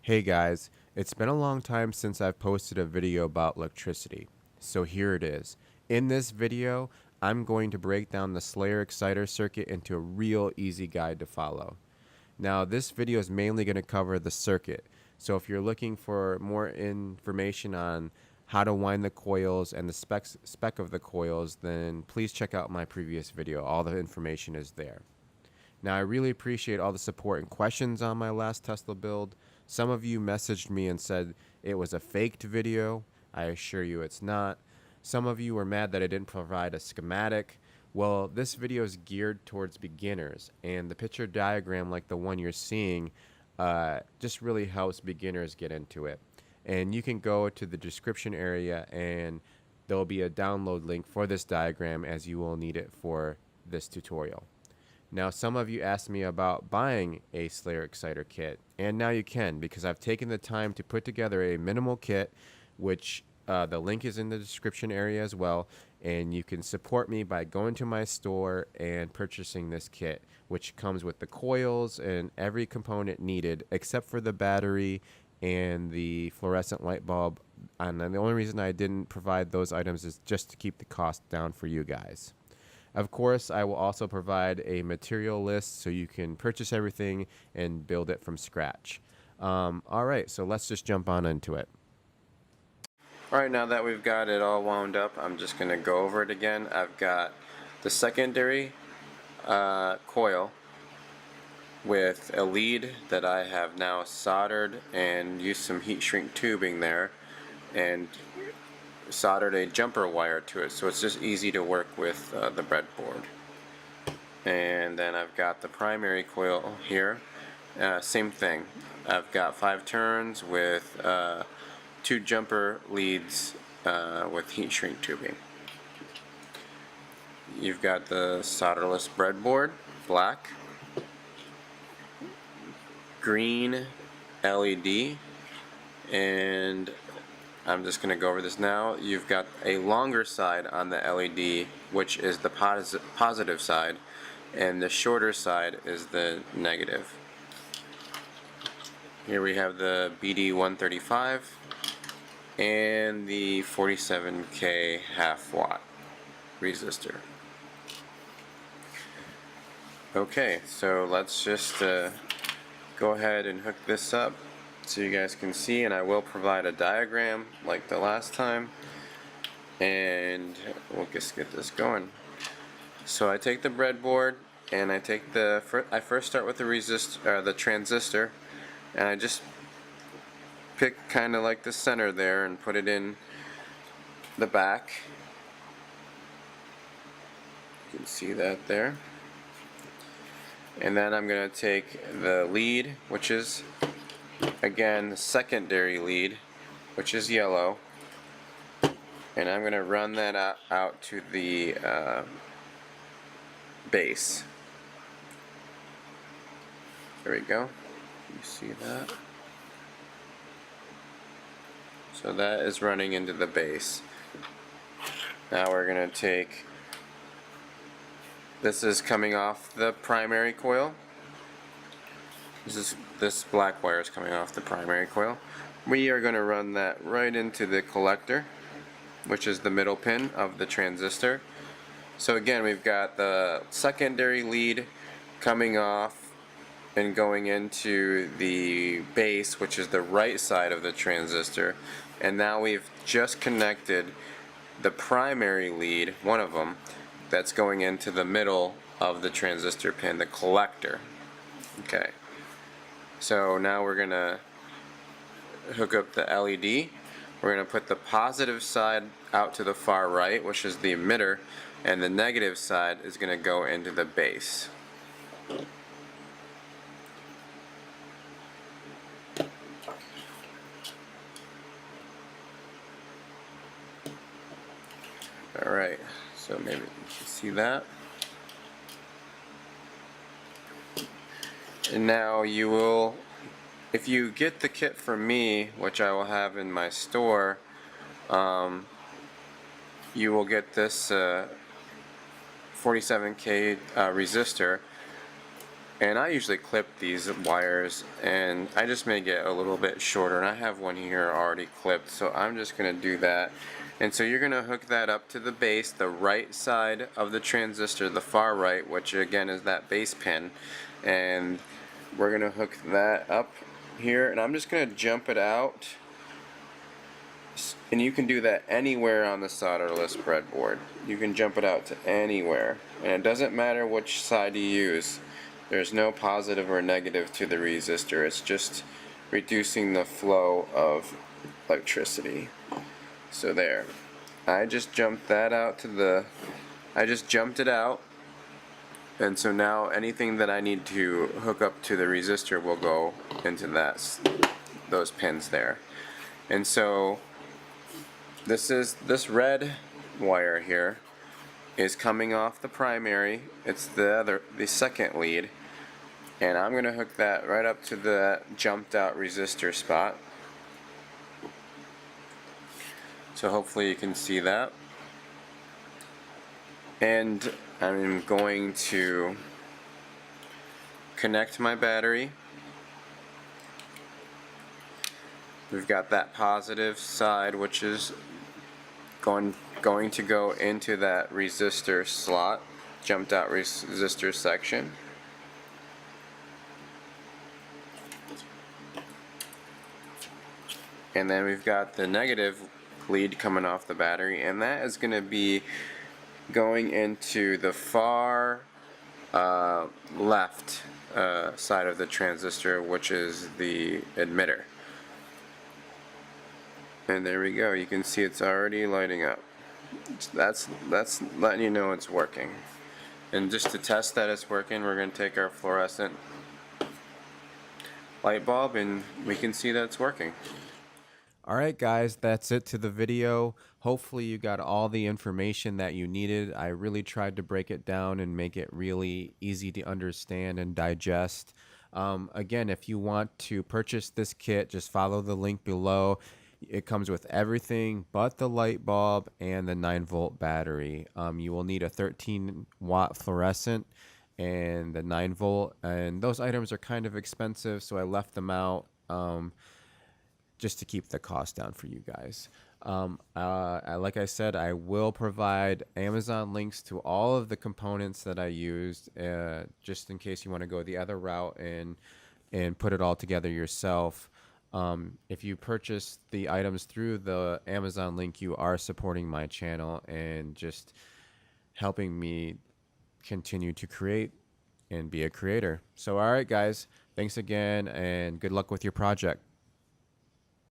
Hey guys, it's been a long time since I've posted a video about electricity, so here it is. In this video, I'm going to break down the Slayer Exciter circuit into a real easy guide to follow. Now this video is mainly going to cover the circuit, so if you're looking for more information on how to wind the coils and the spec of the coils, then please check out my previous video. All the information is there. Now, I really appreciate all the support and questions on my last Tesla build. Some of you messaged me and said it was a faked video. I assure you it's not. Some of you were mad that I didn't provide a schematic. Well, this video is geared towards beginners, and the picture diagram like the one you're seeing just really helps beginners get into it. And you can go to the description area and there'll be a download link for this diagram as you will need it for this tutorial. Now, some of you asked me about buying a Slayer Exciter kit, and now you can because I've taken the time to put together a minimal kit, which the link is in the description area as well, and you can support me by going to my store and purchasing this kit, which comes with the coils and every component needed except for the battery and the fluorescent light bulb. And the only reason I didn't provide those items is just to keep the cost down for you guys. Of course, I will also provide a material list so you can purchase everything and build it from scratch. All right, so let's just jump on into it. All right, now that we've got it all wound up, I'm just going to go over it again. I've got the secondary coil with a lead that I have now soldered and used some heat shrink tubing there and soldered a jumper wire to it, so it's just easy to work with the breadboard. And then I've got the primary coil here. Same thing. I've got 5 turns with 2 jumper leads with heat shrink tubing. You've got the solderless breadboard, black, green LED, and I'm just going to go over this now. You've got a longer side on the LED, which is the positive side, and the shorter side is the negative. Here we have the BD135 and the 47K half watt resistor. Okay, so let's just go ahead and hook this up so you guys can see, and I will provide a diagram like the last time, and we'll just get this going. So I take the breadboard and I take I first start with the transistor, and I just pick kind of like the center there and put it in the back. You can see that there. And then I'm going to take the lead, which is again the secondary lead, which is yellow, and I'm going to run that out to the base. There we go. You see that? So that is running into the base. Now we're going to take, this is coming off the primary coil. This black wire is coming off the primary coil. We are going to run that right into the collector, which is the middle pin of the transistor. So again, we've got the secondary lead coming off and going into the base, which is the right side of the transistor. And now we've just connected the primary lead, one of them, that's going into the middle of the transistor pin, the collector. Okay. So now we're going to hook up the LED. We're going to put the positive side out to the far right, which is the emitter, and the negative side is going to go into the base. Alright, so maybe you can see that. And now you will, if you get the kit from me, which I will have in my store, you will get this 47K resistor, And I usually clip these wires, and I just make it a little bit shorter, and I have one here already clipped, so I'm just going to do that. And so you're going to hook that up to the base, the right side of the transistor, the far right, which again is that base pin, and we're going to hook that up here, and I'm just going to jump it out. And you can do that anywhere on the solderless breadboard. You can jump it out to anywhere, and it doesn't matter which side you use. There's no positive or negative to the resistor. It's just reducing the flow of electricity. So there. I just jumped that out to the, I just jumped it out, and so now anything that I need to hook up to the resistor will go into those pins there. And so this red wire here is coming off the primary. It's the second lead, and I'm going to hook that right up to the jumped out resistor spot. So hopefully you can see that. And I'm going to connect my battery. We've got that positive side, which is going to go into that resistor slot, jumped out resistor section. And then we've got the negative lead coming off the battery, and that is going to be going into the far left side of the transistor, which is the emitter. And there we go. You can see it's already lighting up. That's letting you know it's working. And just to test that it's working, we're going to take our fluorescent light bulb, and we can see that it's working. Alright guys, that's it to the video. Hopefully you got all the information that you needed. I really tried to break it down and make it really easy to understand and digest. Again, if you want to purchase this kit, just follow the link below. It comes with everything but the light bulb and the 9-volt battery. You will need a 13-watt fluorescent and the 9-volt, and those items are kind of expensive, so I left them out just to keep the cost down for you guys. Like I said, I will provide Amazon links to all of the components that I used, just in case you want to go the other route and put it all together yourself. If you purchase the items through the Amazon link, you are supporting my channel and just helping me continue to create and be a creator. So, all right, guys, thanks again, and good luck with your project.